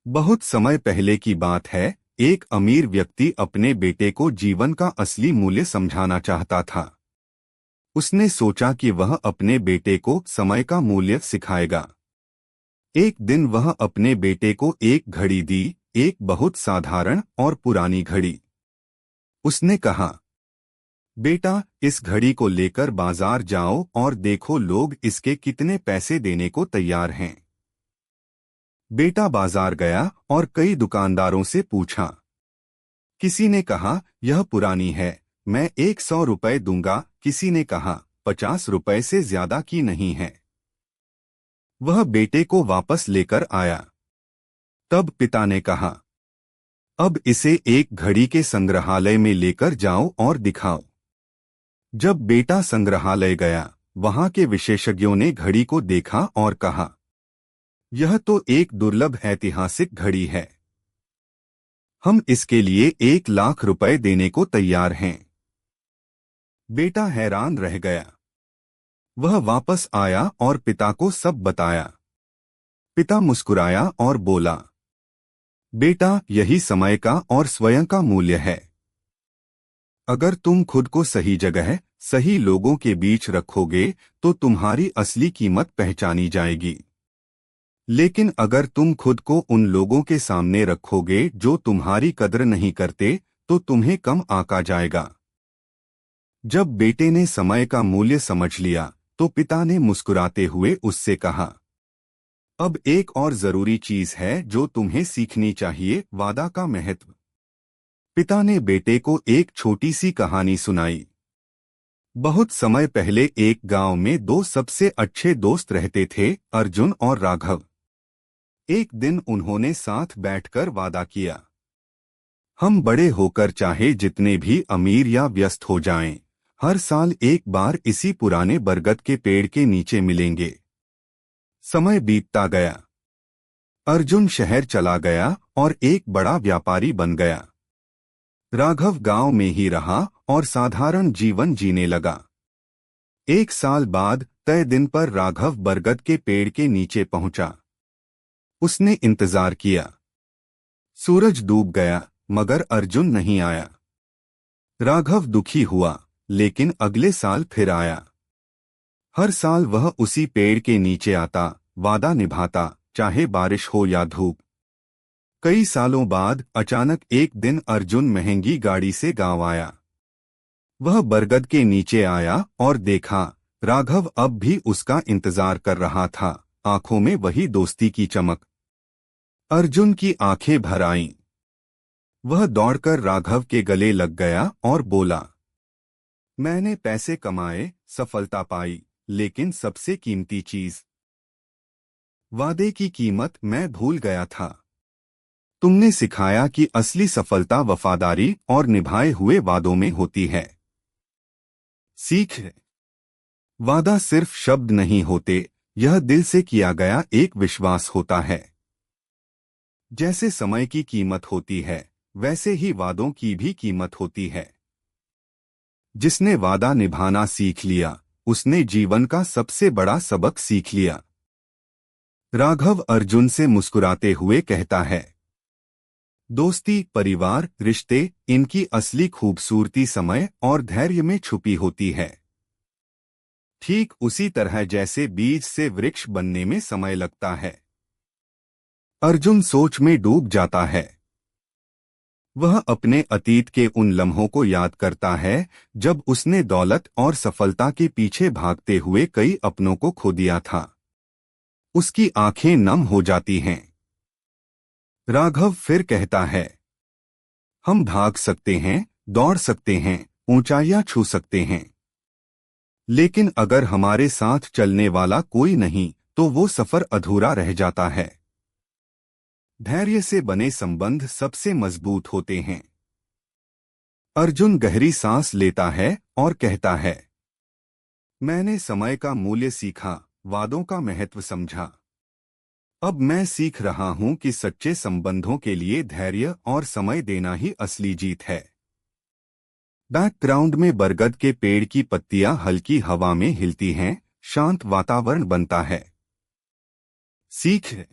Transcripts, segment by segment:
बहुत समय पहले की बात है। एक अमीर व्यक्ति अपने बेटे को जीवन का असली मूल्य समझाना चाहता था। उसने सोचा कि वह अपने बेटे को समय का मूल्य सिखाएगा। एक दिन वह अपने बेटे को एक घड़ी दी, एक बहुत साधारण और पुरानी घड़ी। उसने कहा, बेटा, इस घड़ी को लेकर बाजार जाओ और देखो लोग इसके कितने पैसे देने को तैयार हैं। बेटा बाजार गया और कई दुकानदारों से पूछा। किसी ने कहा, यह पुरानी है, मैं 100 रुपए दूंगा। किसी ने कहा, 50 रुपए से ज्यादा की नहीं है। वह बेटे को वापस लेकर आया। तब पिता ने कहा, अब इसे एक घड़ी के संग्रहालय में लेकर जाओ और दिखाओ। जब बेटा संग्रहालय गया, वहां के विशेषज्ञों ने घड़ी को देखा और कहा, यह तो एक दुर्लभ ऐतिहासिक घड़ी है। हम इसके लिए 1 लाख रुपए देने को तैयार हैं। बेटा हैरान रह गया। वह वापस आया और पिता को सब बताया। पिता मुस्कुराया और बोला, बेटा, यही समय का और स्वयं का मूल्य है। अगर तुम खुद को सही जगह, सही लोगों के बीच रखोगे तो तुम्हारी असली कीमत पहचानी जाएगी। लेकिन अगर तुम खुद को उन लोगों के सामने रखोगे जो तुम्हारी कद्र नहीं करते, तो तुम्हें कम आंका जाएगा। जब बेटे ने समय का मूल्य समझ लिया, तो पिता ने मुस्कुराते हुए उससे कहा, अब एक और जरूरी चीज है जो तुम्हें सीखनी चाहिए, वादा का महत्व। पिता ने बेटे को एक छोटी सी कहानी सुनाई। बहुत समय पहले एक गांव में दो सबसे अच्छे दोस्त रहते थे, अर्जुन और राघव। एक दिन उन्होंने साथ बैठकर वादा किया, हम बड़े होकर चाहे जितने भी अमीर या व्यस्त हो जाएं, हर साल एक बार इसी पुराने बरगद के पेड़ के नीचे मिलेंगे। समय बीतता गया। अर्जुन शहर चला गया और एक बड़ा व्यापारी बन गया। राघव गांव में ही रहा और साधारण जीवन जीने लगा। एक साल बाद तय दिन पर राघव बरगद के पेड़ के नीचे पहुंचा। उसने इंतजार किया। सूरज डूब गया, मगर अर्जुन नहीं आया। राघव दुखी हुआ, लेकिन अगले साल फिर आया। हर साल वह उसी पेड़ के नीचे आता, वादा निभाता, चाहे बारिश हो या धूप। कई सालों बाद अचानक एक दिन अर्जुन महंगी गाड़ी से गांव आया। वह बरगद के नीचे आया और देखा, राघव अब भी उसका इंतजार कर रहा था, आंखों में वही दोस्ती की चमक। अर्जुन की आंखें भर आईं। वह दौड़कर राघव के गले लग गया और बोला, मैंने पैसे कमाए, सफलता पाई, लेकिन सबसे कीमती चीज, वादे की कीमत मैं भूल गया था। तुमने सिखाया कि असली सफलता वफादारी और निभाए हुए वादों में होती है। सीख है, वादा सिर्फ शब्द नहीं होते, यह दिल से किया गया एक विश्वास होता है। जैसे समय की कीमत होती है, वैसे ही वादों की भी कीमत होती है। जिसने वादा निभाना सीख लिया, उसने जीवन का सबसे बड़ा सबक सीख लिया। राघव अर्जुन से मुस्कुराते हुए कहता है, दोस्ती, परिवार, रिश्ते, इनकी असली खूबसूरती समय और धैर्य में छुपी होती है। ठीक उसी तरह जैसे बीज से वृक्ष बनने में समय लगता है। अर्जुन सोच में डूब जाता है। वह अपने अतीत के उन लम्हों को याद करता है, जब उसने दौलत और सफलता के पीछे भागते हुए कई अपनों को खो दिया था। उसकी आंखें नम हो जाती हैं। राघव फिर कहता है, हम भाग सकते हैं, दौड़ सकते हैं, ऊंचाइयां छू सकते हैं, लेकिन अगर हमारे साथ चलने वाला कोई नहीं, तो वो सफर अधूरा रह जाता है। धैर्य से बने संबंध सबसे मजबूत होते हैं। अर्जुन गहरी सांस लेता है और कहता है, मैंने समय का मूल्य सीखा, वादों का महत्व समझा। अब मैं सीख रहा हूं कि सच्चे संबंधों के लिए धैर्य और समय देना ही असली जीत है। बैकग्राउंड में बरगद के पेड़ की पत्तियां हल्की हवा में हिलती हैं, शांत वातावरण बनता है। सीख है,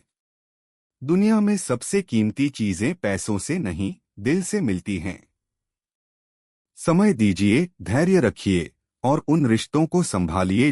दुनिया में सबसे कीमती चीजें पैसों से नहीं, दिल से मिलती हैं। समय दीजिए, धैर्य रखिए और उन रिश्तों को संभालिए